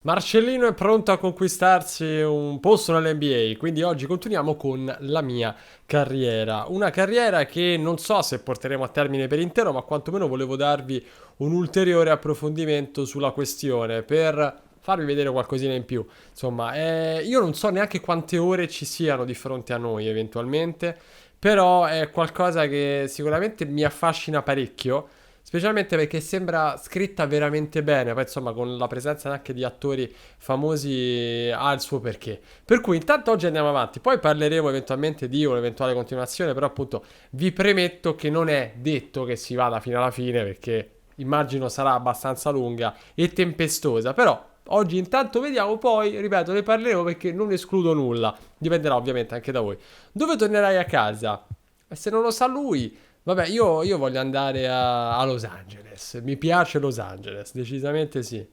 Marcellino è pronto a conquistarsi un posto nell'NBA, quindi oggi continuiamo con la mia carriera. Una carriera che non so se porteremo a termine per intero, ma quantomeno volevo darvi un ulteriore approfondimento sulla questione per farvi vedere qualcosina in più. Insomma, io non so neanche quante ore ci siano di fronte a noi eventualmente, però è qualcosa che sicuramente mi affascina parecchio. Specialmente perché sembra scritta veramente bene, poi insomma con la presenza anche di attori famosi ha il suo perché. Per cui intanto oggi andiamo avanti, poi parleremo eventualmente di un'eventuale continuazione, però appunto vi premetto che non è detto che si vada fino alla fine perché immagino sarà abbastanza lunga e tempestosa, però oggi intanto vediamo, poi ripeto ne parleremo perché non escludo nulla, dipenderà ovviamente anche da voi. Dove tornerai a casa? E se non lo sa lui... Vabbè, io voglio andare a Los Angeles. Mi piace Los Angeles, decisamente sì.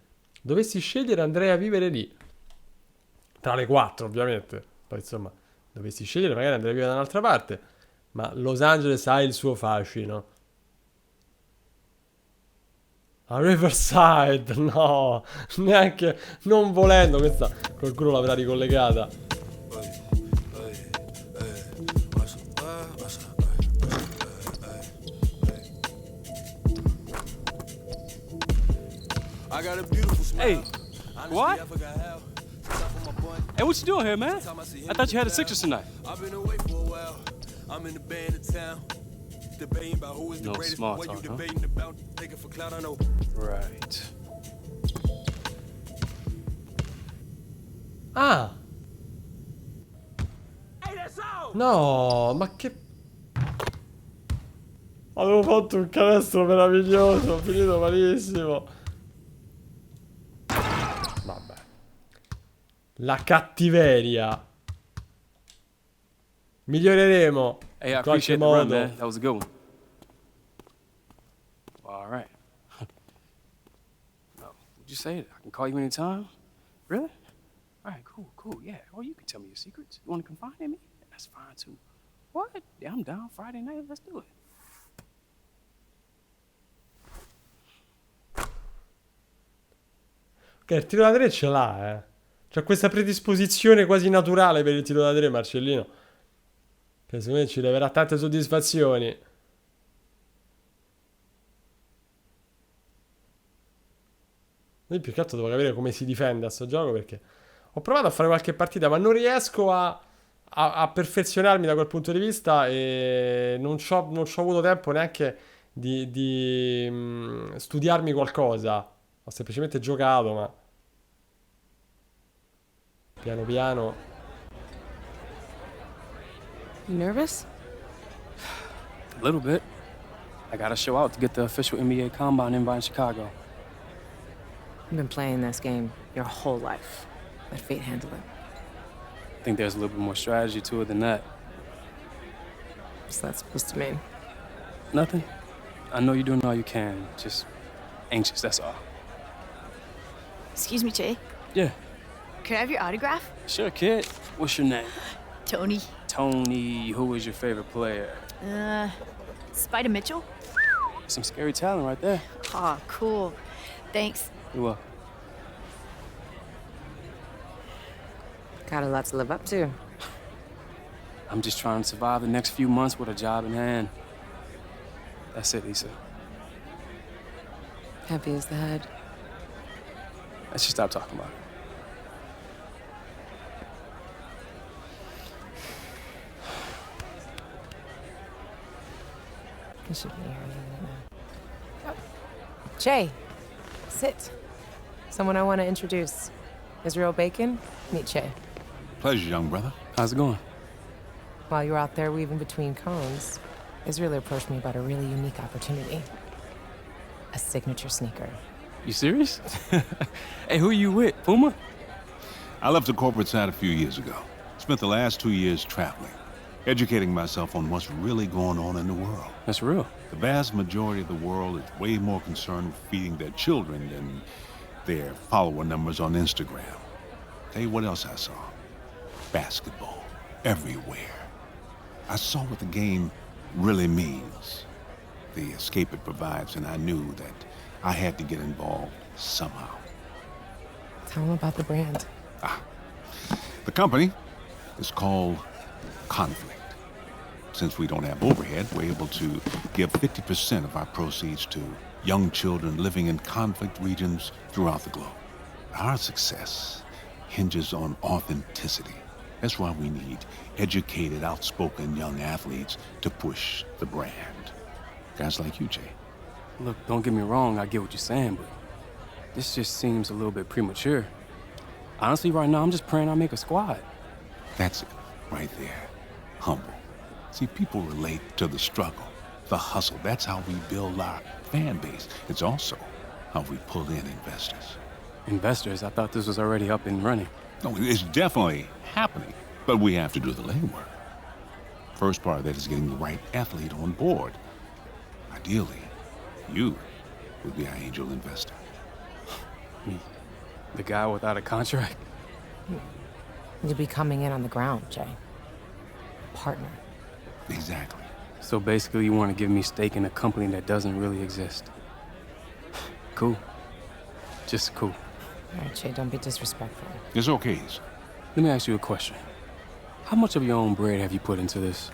Dovessi scegliere andrei a vivere lì. Tra le quattro, ovviamente. Poi insomma, dovessi scegliere magari andrei a vivere da un'altra parte. Ma Los Angeles ha il suo fascino. A Riverside, no, neanche non volendo. Questa qualcuno l'avrà ricollegata. Hey, what? Hey, what you doing here, man? I thought you had the Sixers tonight. No small talk, huh? Right. Ah, no, ma che... Avevo fatto un canestro meraviglioso, ho finito malissimo. Vabbè. La cattiveria. Miglioreremo Hey, I in qualche appreciate the run, modo. man. That was a good one. All right. No, would you say it? I can call you anytime? Really? All right, cool, yeah. Or you can tell me your secrets. You want to confide in me? That's fine, too. What? Yeah, I'm down. Friday night, let's do it. Ok, il tiro da tre ce l'ha, eh. C'ha questa predisposizione quasi naturale per il tiro da tre, Marcellino. Che secondo me ci leverà tante soddisfazioni. Io più che altro devo capire come si difende a sto gioco perché ho provato a fare qualche partita, ma non riesco a perfezionarmi da quel punto di vista e non c'ho avuto tempo neanche di studiarmi qualcosa. Ho semplicemente giocato, ma piano piano. You nervous? A little bit. I gotta show out to get the official NBA Combine invite in Chicago. You've been playing this game your whole life. Let fate handle it. I think there's a little bit more strategy to it than that. What's that supposed to mean? Nothing. I know you're doing all you can. Just anxious, that's all. Excuse me, Jay. Yeah, Could I have your autograph? sure, kid. What's your name? Tony. Tony. Who is your favorite player? Spider Mitchell? Some scary talent right there. Aw, cool. Thanks. You're welcome. Got a lot to live up to. I'm just trying to survive the next few months with a job in hand. That's it, Lisa. Heavy as the head. Let's just stop talking about it. You should be hearing it now. Oh. Jay, sit. Someone I want to introduce. Israel Bacon, meet Jay. Pleasure, young brother. How's it going? While you were out there weaving between cones, Israel approached me about a really unique opportunity. A signature sneaker. You serious? Hey, who you with? Puma? I left the corporate side a few years ago. Spent the last 2 years traveling, educating myself on what's really going on in the world. That's real. The vast majority of the world is way more concerned with feeding their children than their follower numbers on Instagram. Tell you what else I saw. Basketball. Everywhere. I saw what the game really means. The escape it provides, and I knew that I had to get involved somehow. Tell him about the brand. The company is called Conflict. Since we don't have overhead, we're able to give 50% of our proceeds to young children living in conflict regions throughout the globe. Our success hinges on authenticity. That's why we need educated, outspoken young athletes to push the brand. Guys like you, Jay. Look, don't get me wrong, I get what you're saying, but this just seems a little bit premature. Honestly, right now, I'm just praying I make a squad. That's it, right there. Humble. See, people relate to the struggle, the hustle. That's how we build our fan base. It's also how we pull in investors. Investors, I thought this was already up and running. No, it's definitely happening, but we have to do the legwork. First part of that is getting the right athlete on board. Ideally, you would be our angel investor. Me, the guy without a contract? You'll be coming in on the ground, Jay. Partner. Exactly. So basically, you want to give me stake in a company that doesn't really exist. Cool. Just cool. All right, Jay, don't be disrespectful. It's okay. Let me ask you a question. How much of your own bread have you put into this?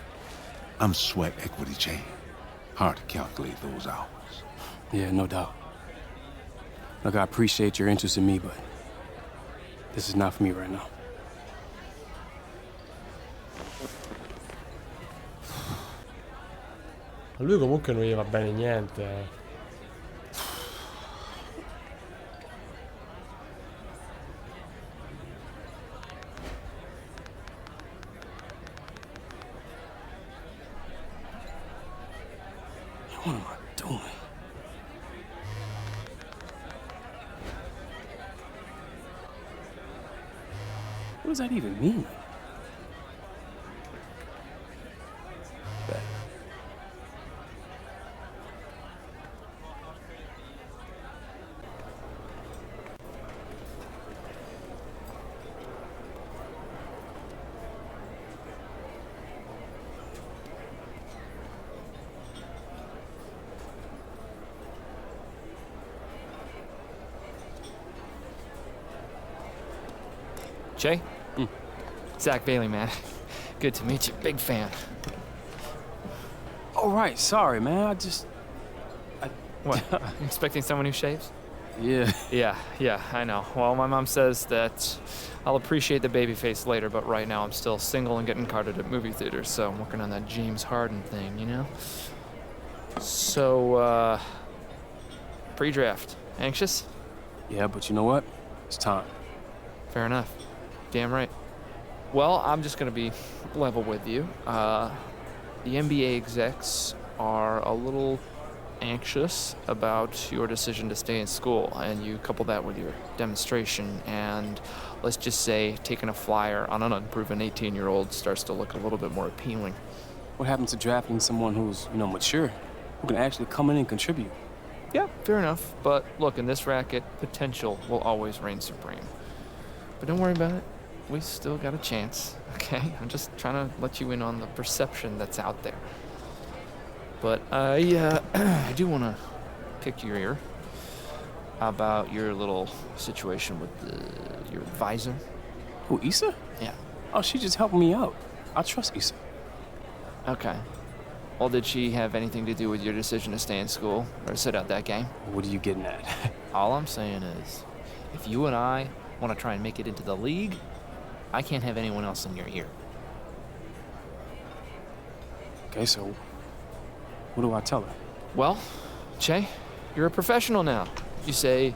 I'm sweat equity, Jay. Hard to calculate those hours. Yeah, no doubt. Look, I appreciate your interest in me, but this is not for me right now. A lui comunque non gli va bene niente. What am I doing? What does that even mean? Bet. Jay? Zach Bailey, man. Good to meet you. Big fan. Oh, right. Sorry, man. What? You expecting someone who shaves? Yeah. Yeah, I know. Well, my mom says that I'll appreciate the baby face later, but right now I'm still single and getting carded at movie theaters, so I'm working on that James Harden thing, you know? So, pre-draft. Anxious? Yeah, but you know what? It's time. Fair enough. Damn right. Well, I'm just gonna be level with you. The NBA execs are a little anxious about your decision to stay in school, and you couple that with your demonstration, and let's just say taking a flyer on an unproven 18-year-old starts to look a little bit more appealing. What happens to drafting someone who's, mature, who can actually come in and contribute? Yeah, fair enough. But look, in this racket, potential will always reign supreme. But don't worry about it. We still got a chance, okay? I'm just trying to let you in on the perception that's out there. But I do want to pick your ear about your little situation with your advisor. Who, Issa? Yeah. Oh, she just helping me out. I trust Issa. Okay. Well, did she have anything to do with your decision to stay in school or sit out that game? What are you getting at? All I'm saying is, if you and I want to try and make it into the league, I can't have anyone else in your ear. Okay, so what do I tell her? Well, Che, you're a professional now. You say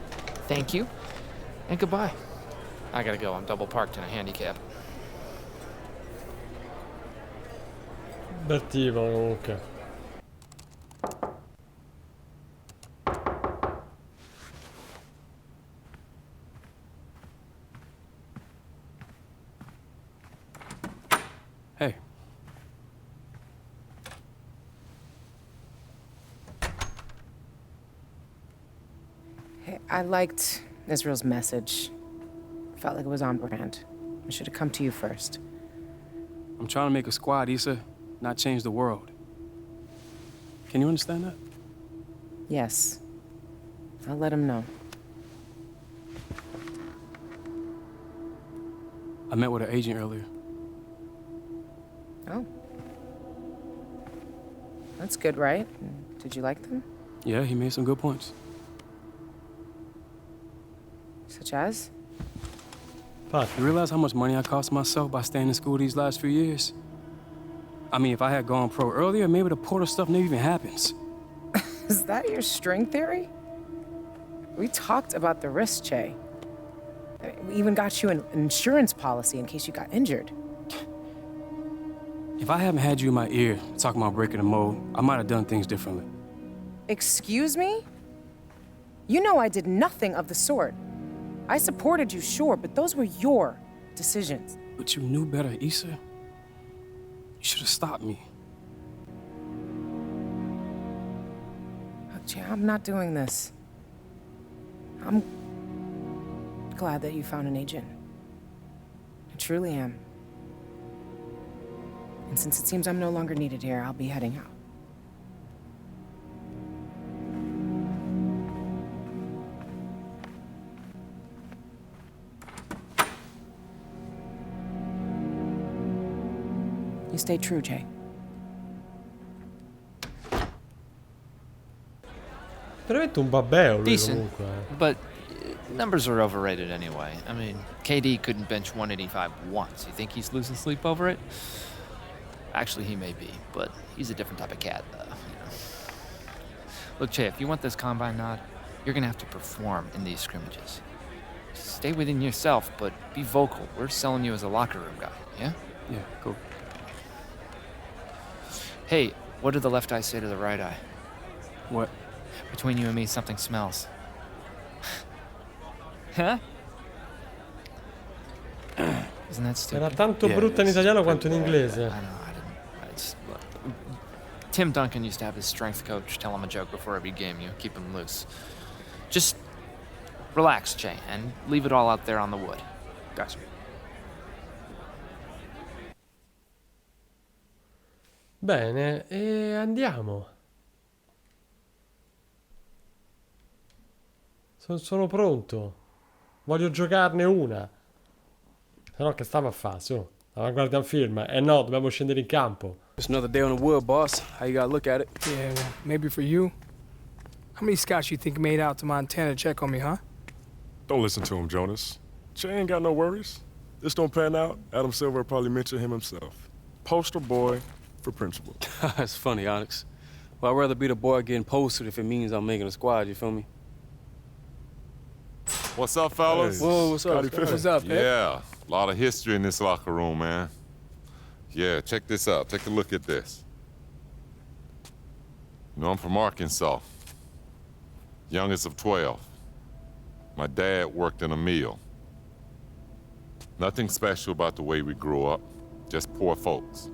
thank you and goodbye. I gotta go. I'm double parked in a handicap. Bel tipo comunque. Hey. Hey, I liked Israel's message. Felt like it was on brand. I should have come to you first. I'm trying to make a squad, Issa, not change the world. Can you understand that? Yes. I'll let him know. I met with her agent earlier. Oh. That's good, right? Did you like them? Yeah, he made some good points. Such as? Infatti. You realize how much money I cost myself by staying in school these last few years? I mean, if I had gone pro earlier, maybe the Porter stuff never even happens. Is that your string theory? We talked about the risk, Che. We even got you an insurance policy in case you got injured. If I haven't had you in my ear talking about breaking the mold, I might have done things differently. Excuse me? You know I did nothing of the sort. I supported you, sure, but those were your decisions. But you knew better, Issa. You should have stopped me. Look, Che, I'm not doing this. I'm glad that you found an agent. I truly am. And since it seems I'm no longer needed here, I'll be heading out. You stay true, Jay. Veramente un babbeo lui Decent, comunque. but numbers are overrated anyway. I mean, KD couldn't bench 185 once. You think he's losing sleep over it? Actually, he may be, but he's a different type of cat, you know. Look, Che, if you want this combine nod, you're gonna have to perform in these scrimmages. Stay within yourself, but be vocal. We're selling you as a locker room guy, yeah? Yeah, cool. Hey, what did the left eye say to the right eye? What? Between you and me, something smells. Huh? Isn't that stupid? Era tanto brutta in italiano quanto in inglese. I know, look, Tim Duncan used to have his strength coach tell him a joke before every game, you know, keep him loose. Just relax, Che, and leave it all out there on the wood. Gotcha. Bene, e andiamo. Sono pronto. Voglio giocarne una. Se no che stava a fare, su. Stava a guardare un film. No, dobbiamo scendere in campo. Just another day on the wood, boss. How you gotta look at it? Yeah, well, maybe for you. How many scouts you think made out to Montana to check on me, huh? Don't listen to him, Jonas. Che ain't got no worries. This don't pan out, Adam Silver probably mention him himself. Poster boy for principal. That's funny, Onyx. Well, I'd rather be the boy getting posted if it means I'm making a squad, you feel me? What's up, fellas? Hey. Whoa, what's up? Scotty Pippen. What's up, Pip? Yeah, a lot of history in this locker room, man. Yeah, check this out. Take a look at this. You know, I'm from Arkansas. Youngest of 12. My dad worked in a mill. Nothing special about the way we grew up. Just poor folks.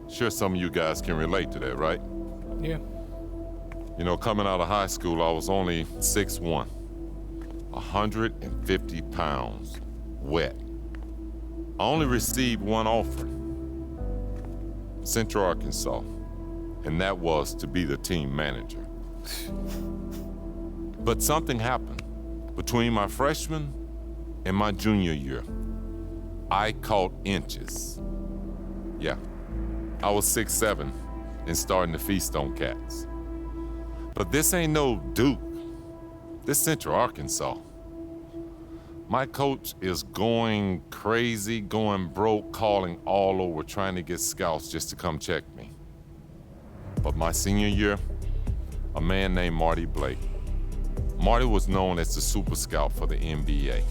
Sure some of you guys can relate to that, right? Yeah. You know, coming out of high school, I was only 6'1". 150 pounds, wet. I only received one offer. Central Arkansas, and that was to be the team manager. But something happened. Between my freshman and my junior year, I caught inches. Yeah, I was 6'7" and starting to feast on cats. But this ain't no Duke. This Central Arkansas. My coach is going crazy, going broke, calling all over, trying to get scouts just to come check me. But my senior year, a man named Marty Blake. Marty was known as the super scout for the NBA.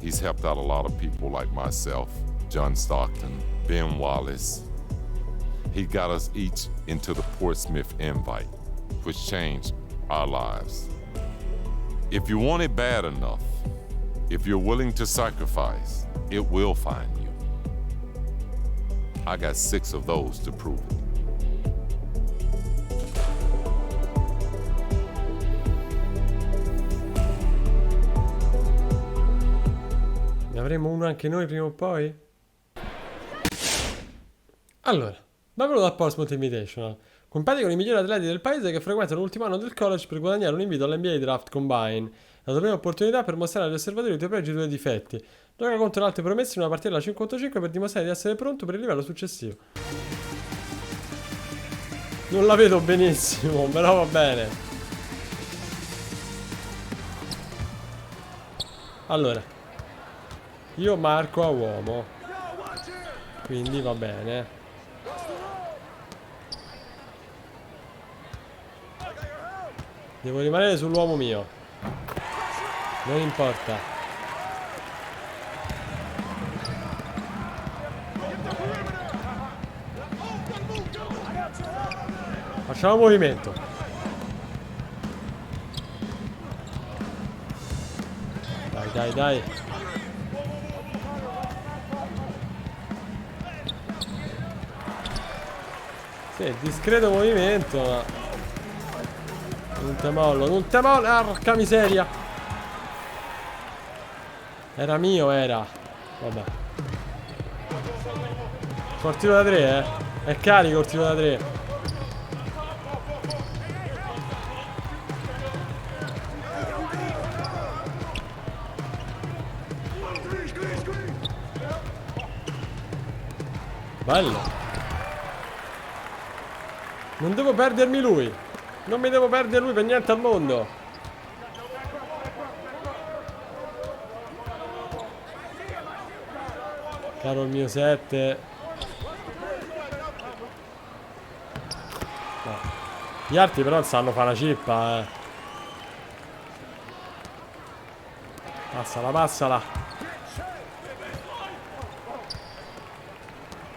He's helped out a lot of people like myself, John Stockton, Ben Wallace. He got us each into the Portsmouth invite, which changed our lives. If you want it bad enough, if you're willing to sacrifice, it will find you. I got 6 of those to prove it. Ne avremo uno anche noi prima o poi? Allora, benvenuto al Portsmouth Invitational. Competi con i migliori atleti del paese che frequentano l'ultimo anno del college per guadagnare un invito all'NBA Draft Combine. La tua prima opportunità per mostrare agli osservatori i tuoi pregi e i tuoi difetti. Gioca contro le altre promesse in una partita da 5-5 per dimostrare di essere pronto per il livello successivo. Non la vedo benissimo, però va bene. Allora, io marco a uomo, quindi va bene. Devo rimanere sull'uomo mio. Non importa. Facciamo movimento. Dai, dai, dai. Sì, discreto movimento, ma non te mollo, non te mollo. Porca miseria. Era mio, era. Vabbè. Col tiro da 3, eh. È carico il tiro da 3. Bello. Non devo perdermi lui. Non mi devo perdere lui per niente al mondo. Caro il mio 7. No. Gli altri però sanno fare una cippa, eh. Passala, passala.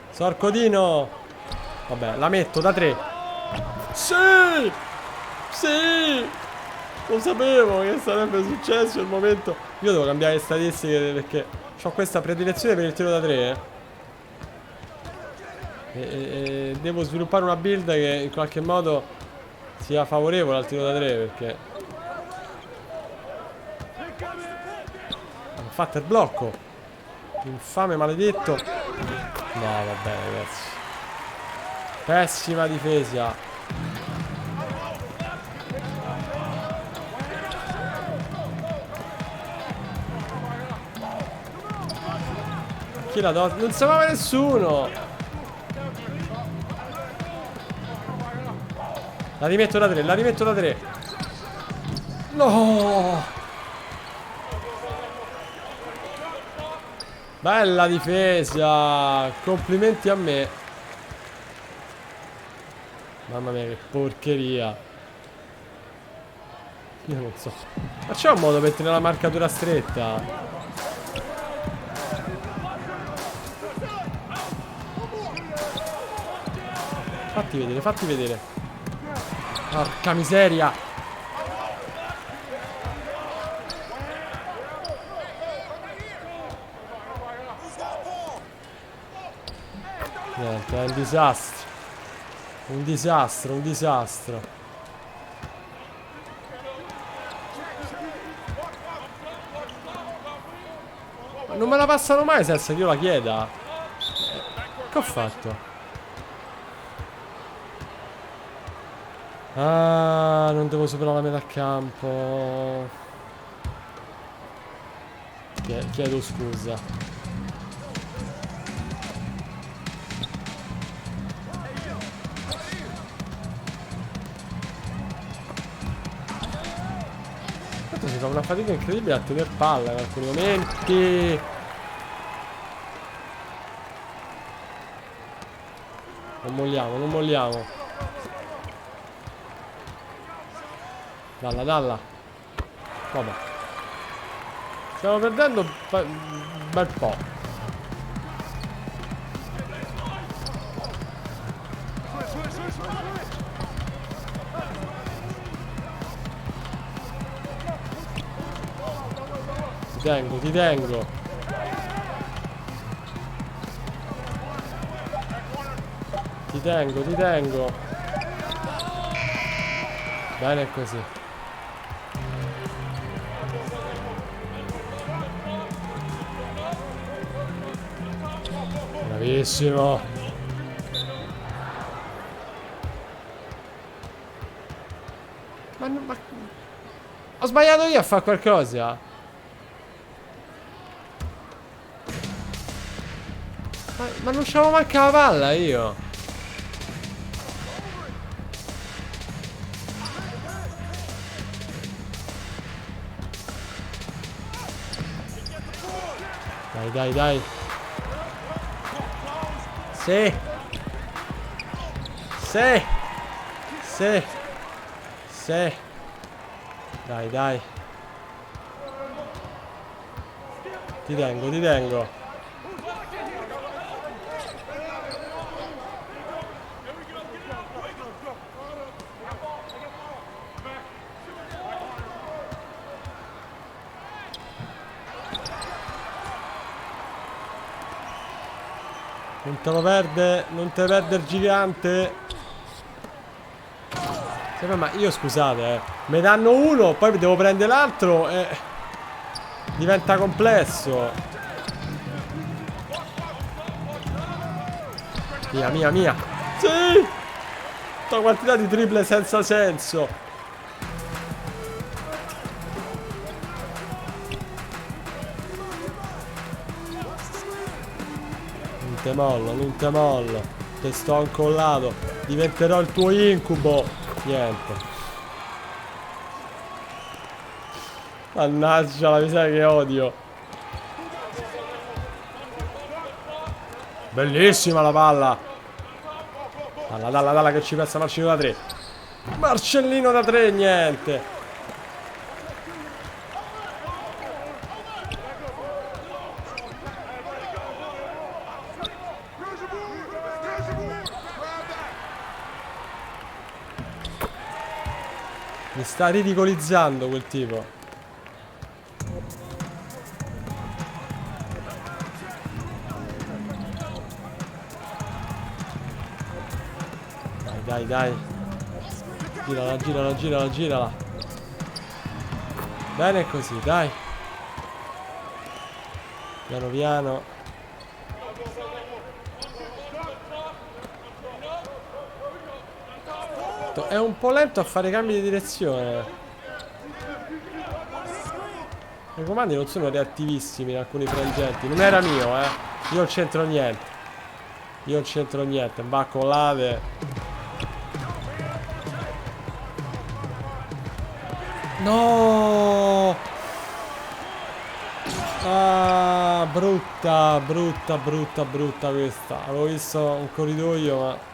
Sorcodino. Vabbè, la metto da 3. Sì! Sì! Lo sapevo che sarebbe successo il momento. Io devo cambiare le statistiche perché ho questa predilezione per il tiro da 3, e devo sviluppare una build che in qualche modo sia favorevole al tiro da 3 perché ho fatto il blocco. Infame maledetto. No, vabbè, ragazzi. Pessima difesa. Chi la do? Non sapeva nessuno. La rimetto da 3, la rimetto da 3. No! Bella difesa. Complimenti a me. Mamma mia, che porcheria. Io non so. Ma c'è un modo per tenere la marcatura stretta? Fatti vedere, fatti vedere. Porca miseria. Niente, è un disastro. Un disastro, un disastro. Ma non me la passano mai senza che io la chieda. Che ho fatto? Ah, non devo superare la metà campo. Chiedo scusa. Si fa una fatica incredibile a tenere palla in alcuni momenti. Non molliamo, non molliamo. Dalla, dalla. Vabbè. Stiamo perdendo un bel po'. Ti tengo, ti tengo. Ti tengo, ti tengo. Bene così. Bravissimo. Ma sbagliato io a fare qualcosa? Ma non c'avevo manca la palla io. Dai, dai, dai. Sì. Sì. Sì. Sì. Dai, dai. Ti tengo, ti tengo. Non te lo perde, non te perde il gigante. Sì, ma io scusate, mi danno uno, poi devo prendere l'altro e diventa complesso. Mia, mia, mia. Sì! Tutta quantità di triple senza senso. Non te mollo, non te mollo. Te sto incollato. Diventerò il tuo incubo. Niente. Mannaggia la miseria che odio. Bellissima la palla. Dalla, dalla, dalla che ci pensa Marcellino da 3. Marcellino da 3, niente. Mi sta ridicolizzando quel tipo. Dai, dai, dai. Girala, girala, girala, girala. Bene così, dai. Piano piano. È un po' lento a fare cambi di direzione. I comandi non sono reattivissimi in alcuni frangenti. Non era mio, Io non c'entro niente. Io non c'entro niente. Va colate. No! Ah, brutta, brutta, brutta, brutta questa. Avevo visto un corridoio, ma...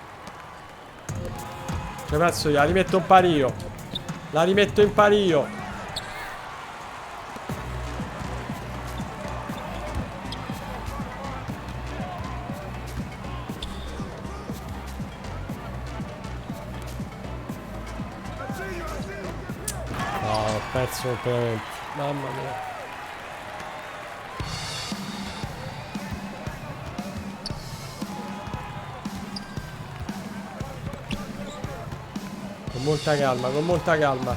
Cioè, penso io, la rimetto in pari io. La rimetto in pari io. No, ho perso completamente. Mamma mia. Con molta calma, con molta calma. Ho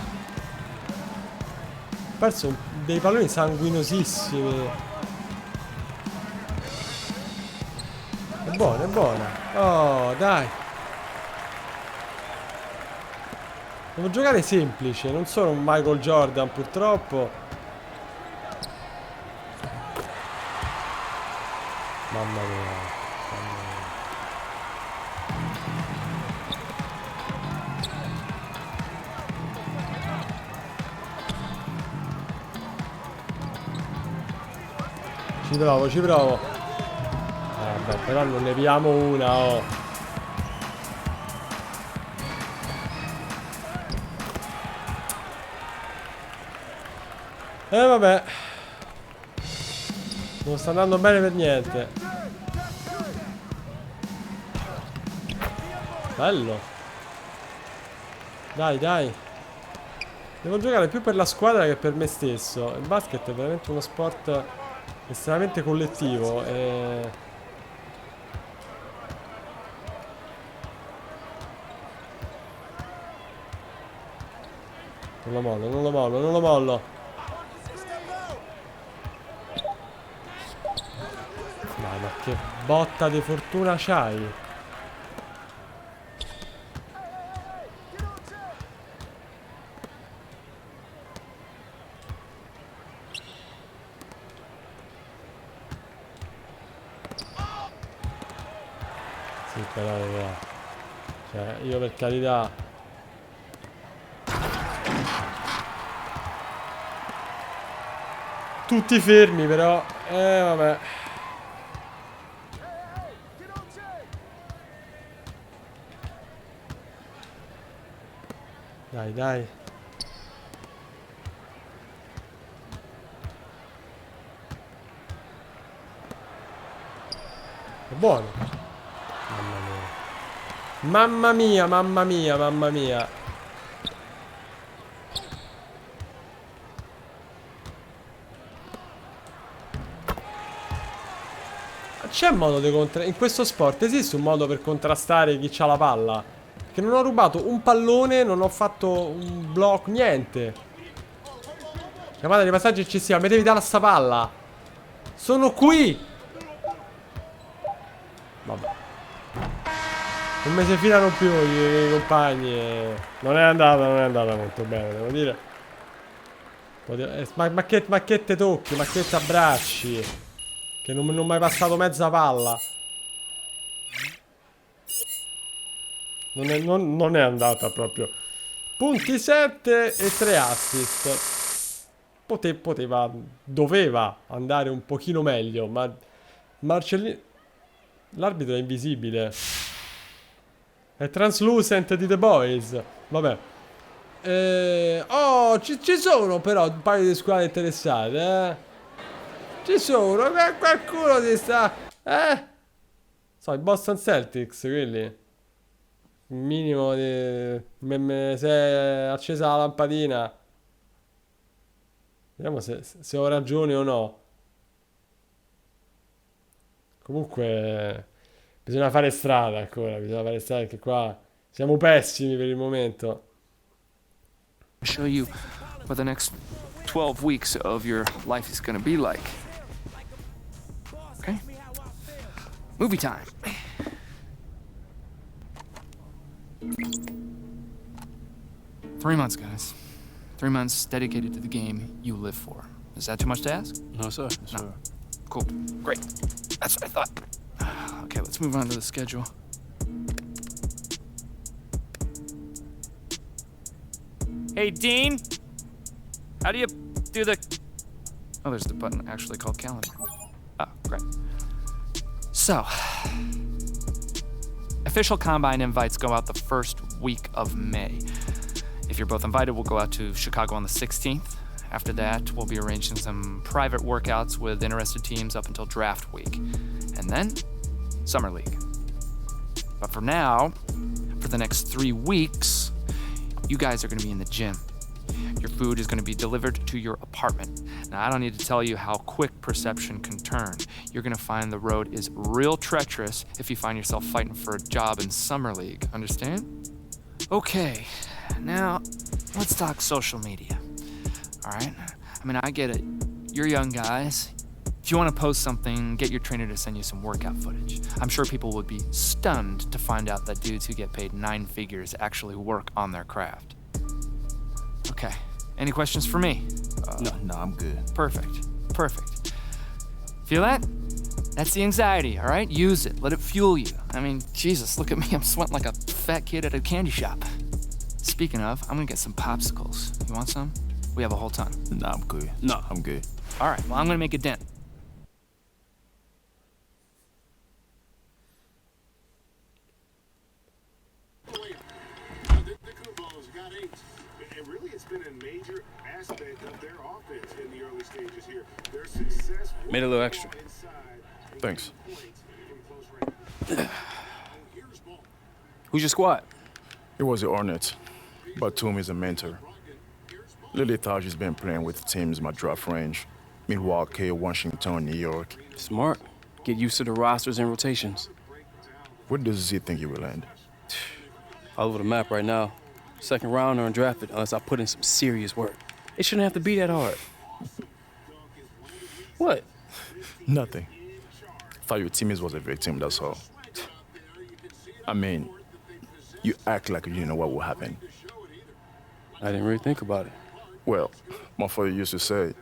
perso dei palloni sanguinosissimi. È buona, è buona. Oh, dai. Devo giocare semplice, non sono un Michael Jordan purtroppo. Mamma mia. Ci provo, ci provo. Vabbè, però non ne piamo una, oh. Vabbè. Non sta andando bene per niente. Bello. Dai, dai. Devo giocare più per la squadra che per me stesso. Il basket è veramente uno sport estremamente collettivo e... Non lo mollo, non lo mollo, non lo mollo. Dai, ma che botta di fortuna c'hai? Sì, però cioè, io per carità. Tutti fermi però. Vabbè. Dai, dai. È buono. Mamma mia. Mamma mia, mamma mia, mamma mia. C'è un modo di contrastare. In questo sport esiste un modo per contrastare chi c'ha la palla? Perché non ho rubato un pallone, non ho fatto un blocco, niente. Chiamata di passaggio eccessiva, mettevi dalla sta palla. Sono qui. Vabbè. Non mi si filano più i compagni. Non è andata molto bene, devo dire. Ma che te tocchi, ma che ti abbracci? Che non ho mai passato mezza palla. Non è andata proprio. Punti 7 e 3 assist. Doveva andare un pochino meglio, ma Marcellino... L'arbitro è invisibile. È translucent di The Boys. Vabbè. Oh, ci sono però un paio di squadre interessate, Ci sono, qualcuno ti sta... So, i Boston Celtics, quelli. Un minimo di... se è accesa la lampadina. Vediamo se ho ragione o no. Comunque... Bisogna fare strada ancora, bisogna fare strada perché qua siamo pessimi per il momento. Show you what the next 12 weeks of your life is gonna be like. Okay? Movie time. Three months, guys. 3 months dedicated to the game you live for. Is that too much to ask? No, sir. No. Cool. Great. That's what I thought. Okay, let's move on to the schedule. Hey, Dean. How do you do the... Oh, there's the button actually called calendar. Oh, great. So, official Combine invites go out the first week of May. If you're both invited, we'll go out to Chicago on the 16th. After that, we'll be arranging some private workouts with interested teams up until draft week. And then, Summer League. But for now, for the next 3 weeks, you guys are gonna be in the gym. Your food is gonna be delivered to your apartment. Now, I don't need to tell you how quick perception can turn. You're gonna find the road is real treacherous if you find yourself fighting for a job in Summer League. Understand? Okay, now let's talk social media. All right? I mean, I get it. You're young guys. If you want to post something, get your trainer to send you some workout footage. I'm sure people would be stunned to find out that dudes who get paid 9 figures actually work on their craft. Okay, any questions for me? No, I'm good. Perfect. Feel that? That's the anxiety, all right? Use it, let it fuel you. I mean, Jesus, look at me, I'm sweating like a fat kid at a candy shop. Speaking of, I'm gonna get some popsicles. You want some? We have a whole ton. No, I'm good. No, I'm good. All right, well, I'm gonna make a dent. Made a little extra. Thanks. Who's your squad? It was the Hornets. Batum is a mentor. Lily thought she's been playing with teams in my draft range. Milwaukee, Washington, New York. Smart. Get used to the rosters and rotations. Where does Z think you will end? All over the map right now. Second round or undrafted unless I put in some serious work. It shouldn't have to be that hard. What? Nothing. Thought your teammates was a victim, that's all. I mean, you act like you didn't know what would happen. I didn't really think about it. Well, my father used to say,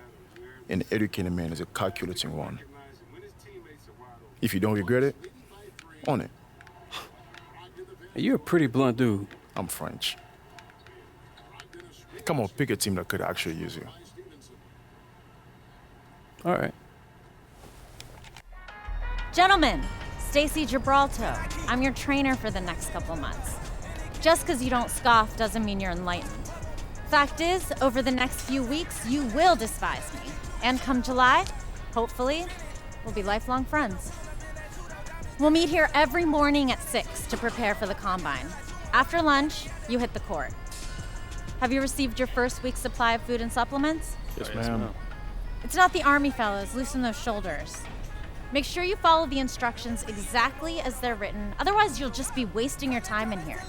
an educated man is a calculating one. If you don't regret it, on it. Hey, you're a pretty blunt dude. I'm French. Come on, pick a team that could actually use you. All right. Gentlemen, Stacy Gibraltar. I'm your trainer for the next couple months. Just because you don't scoff doesn't mean you're enlightened. Fact is, over the next few weeks, you will despise me. And come July, hopefully, we'll be lifelong friends. We'll meet here every morning at 6 to prepare for the combine. After lunch, you hit the court. Have you received your first week's supply of food and supplements? Yes, ma'am. It's not the Army, fellas. Loosen those shoulders. Make sure you follow the instructions exactly as they're written. Otherwise, you'll just be wasting your time in here.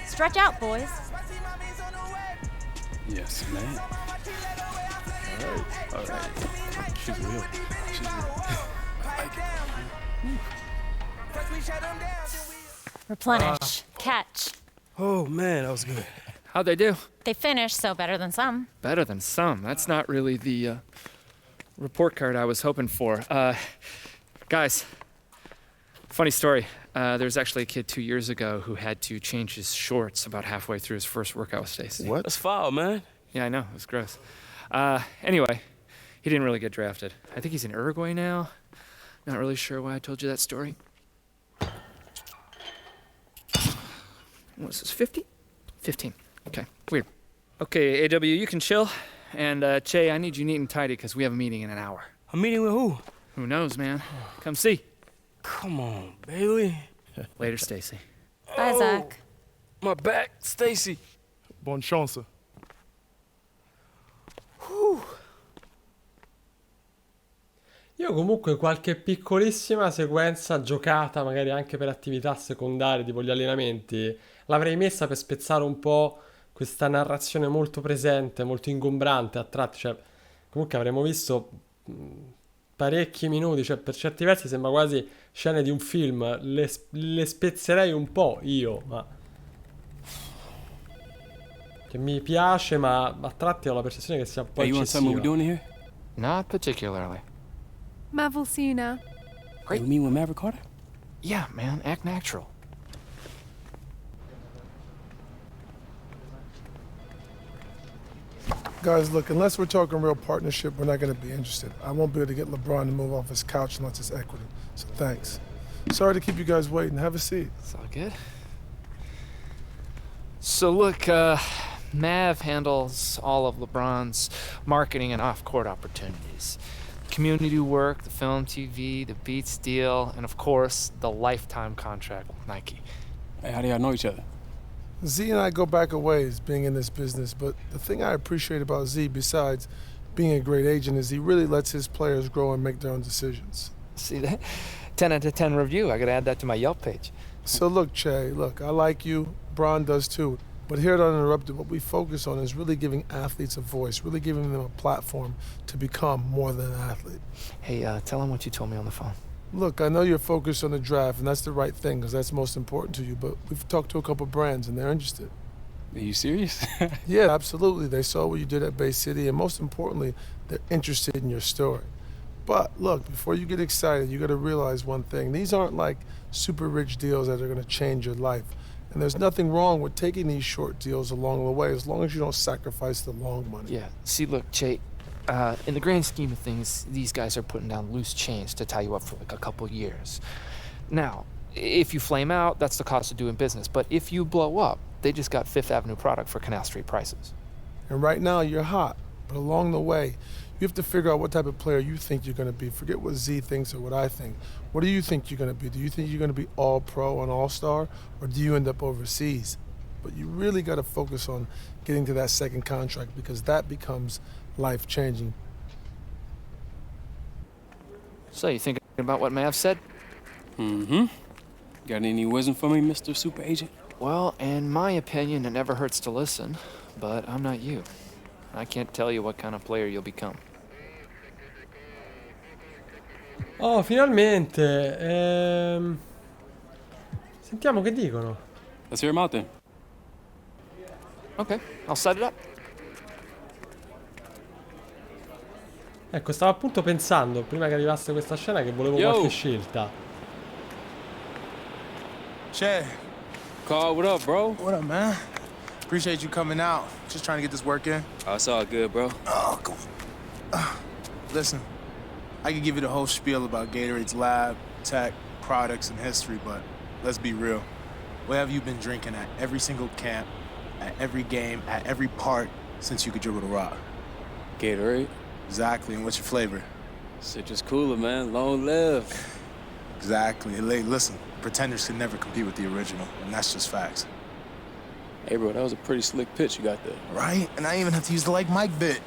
Stretch out, boys. Yes, man. All right. She's real. She's real. I like it. Replenish. Catch. Oh, man, that was good. How'd they do? They finished, so better than some. Better than some. That's not really the report card I was hoping for. Guys, funny story. There was actually a kid 2 years ago who had to change his shorts about halfway through his first workout with Stacy. What? That's foul, man. Yeah, I know. It was gross. Anyway, he didn't really get drafted. I think he's in Uruguay now. Not really sure why I told you that story. What is this, 50? 15. Okay, weird. Okay, AW, you can chill. And, Che, I need you neat and tidy because we have a meeting in an hour. A meeting with who? Who knows, man? Come see. Come on, Bailey. Later, Stacy. Bye, Zach. My back, Stacy. Bonne chance. Io comunque qualche piccolissima sequenza giocata, magari anche per attività secondarie, tipo gli allenamenti, l'avrei messa per spezzare un po' questa narrazione molto presente, molto ingombrante a tratti. Cioè, comunque avremmo visto parecchi minuti, cioè per certi versi sembra quasi scene di un film. Le spezzerei un po' io, ma che mi piace, ma a tratti ho la percezione che sia un po' Hey, you want to tell me what we're eccessiva. doing here? Not particularly. Mav will see you now. Hey, you mean with Maverick Carter? Yeah, man, act natural. Guys, look, unless we're talking real partnership, we're not going to be interested. I won't be able to get LeBron to move off his couch unless it's equity. So thanks. Sorry to keep you guys waiting. Have a seat. It's all good. So look, Mav handles all of LeBron's marketing and off-court opportunities. Community work, the film, TV, the Beats deal, and of course, the lifetime contract with Nike. Hey, how do y'all know each other? Z and I go back a ways being in this business, but the thing I appreciate about Z, besides being a great agent, is he really lets his players grow and make their own decisions. See that? 10 out of 10 review. I gotta add that to my Yelp page. So look, Che, look, I like you. Bron does too. But here at Uninterrupted, what we focus on is really giving athletes a voice, really giving them a platform to become more than an athlete. Hey, tell him what you told me on the phone. Look, I know you're focused on the draft, and that's the right thing, because that's most important to you, but we've talked to a couple brands, and they're interested. Are you serious? Yeah, absolutely. They saw what you did at Bay City, and most importantly, they're interested in your story. But look, before you get excited, you got to realize one thing. These aren't like super rich deals that are going to change your life. And there's nothing wrong with taking these short deals along the way, as long as you don't sacrifice the long money. Yeah, see, look, Che, in the grand scheme of things, these guys are putting down loose chains to tie you up for like a couple years. Now, if you flame out, that's the cost of doing business. But if you blow up, they just got Fifth Avenue product for Canal Street prices. And right now, you're hot. But along the way, you have to figure out what type of player you think you're going to be. Forget what Z thinks or what I think. What do you think you're going to be? Do you think you're going to be all-pro and all-star? Or do you end up overseas? But you really got to focus on getting to that second contract, because that becomes life-changing. So, you thinking about what Mav said? Mm-hmm. Got any wisdom for me, Mr. Super Agent? Well, in my opinion, it never hurts to listen, but I'm not you. I can't tell you what kind of player you'll become. Oh, finalmente. Sentiamo che dicono. Let's hear him out then. Okay, I'll set it up. Ecco, stavo appunto pensando, prima che arrivasse questa scena, che volevo Yo. qualche scelta. Chad. Carl, what up, bro? What up, man? Appreciate you coming out. Just trying to get this work in. Oh, it's all good, bro. Oh, cool. Listen, I could give you the whole spiel about Gatorade's lab, tech, products, and history, but let's be real. What have you been drinking at every single camp, at every game, at every part since you could dribble the rock? Gatorade? Exactly, and what's your flavor? Citrus cooler, man. Long live. Exactly. Hey, listen, pretenders can never compete with the original, and that's just facts. Hey, bro, that was a pretty slick pitch you got there. Right? And I even have to use the like Mike bit.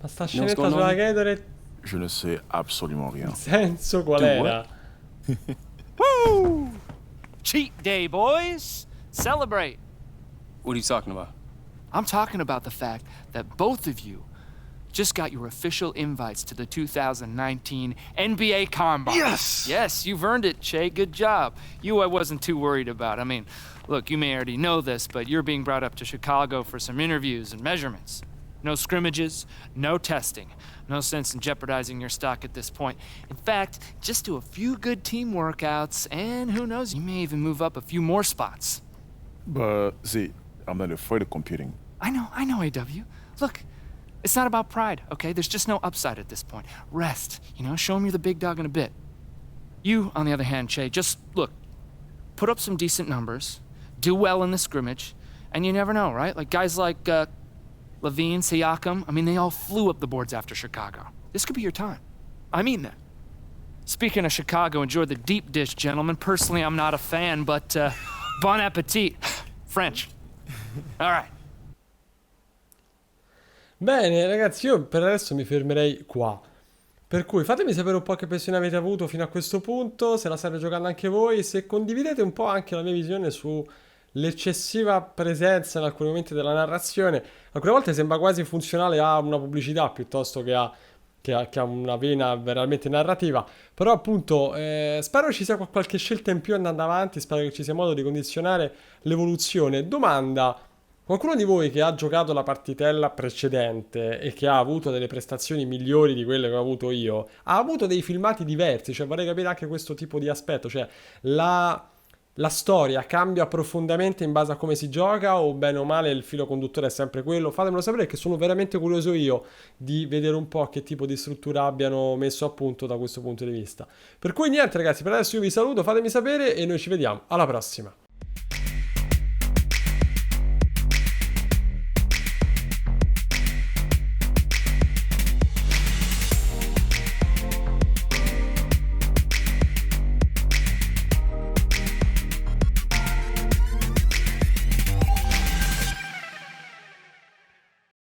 Ma sta scenetta sulla Gatorade, Je ne sais absolument rien. il senso qual Do era? Woo! Cheat day, boys! Celebrate! What are you talking about? I'm talking about the fact that both of you just got your official invites to the 2019 NBA Combine. Yes! Yes, you've earned it, Che. Good job. You, I wasn't too worried about. I mean, look, you may already know this, but you're being brought up to Chicago for some interviews and measurements. No scrimmages, no testing. No sense in jeopardizing your stock at this point. In fact, just do a few good team workouts, and who knows, you may even move up a few more spots. But, see, I'm not afraid of competing. I know, AW. Look, it's not about pride, okay? There's just no upside at this point. Rest, show him you're the big dog in a bit. You, on the other hand, Che, just, look, put up some decent numbers, do well in the scrimmage, and you never know, right? Like guys like Levine, Siakam, I mean, they all flew up the boards after Chicago. This could be your time. I mean that. Speaking of Chicago, enjoy the deep dish, gentlemen. Personally, I'm not a fan, but bon appetit. French. All right. Bene, ragazzi, io per adesso mi fermerei qua. Per cui fatemi sapere un po' che impressione avete avuto fino a questo punto, se la state giocando anche voi, se condividete un po' anche la mia visione sull'eccessiva presenza in alcuni momenti della narrazione. Alcune volte sembra quasi funzionale a una pubblicità piuttosto che ha una vena veramente narrativa. Però appunto spero ci sia qualche scelta in più andando avanti, spero che ci sia modo di condizionare l'evoluzione. Domanda: qualcuno di voi che ha giocato la partitella precedente e che ha avuto delle prestazioni migliori di quelle che ho avuto io, ha avuto dei filmati diversi? Cioè vorrei capire anche questo tipo di aspetto, cioè la storia cambia profondamente in base a come si gioca o bene o male il filo conduttore è sempre quello? Fatemelo sapere, che sono veramente curioso io di vedere un po' che tipo di struttura abbiano messo a punto da questo punto di vista. Per cui niente ragazzi, per adesso io vi saluto, fatemi sapere e noi ci vediamo alla prossima.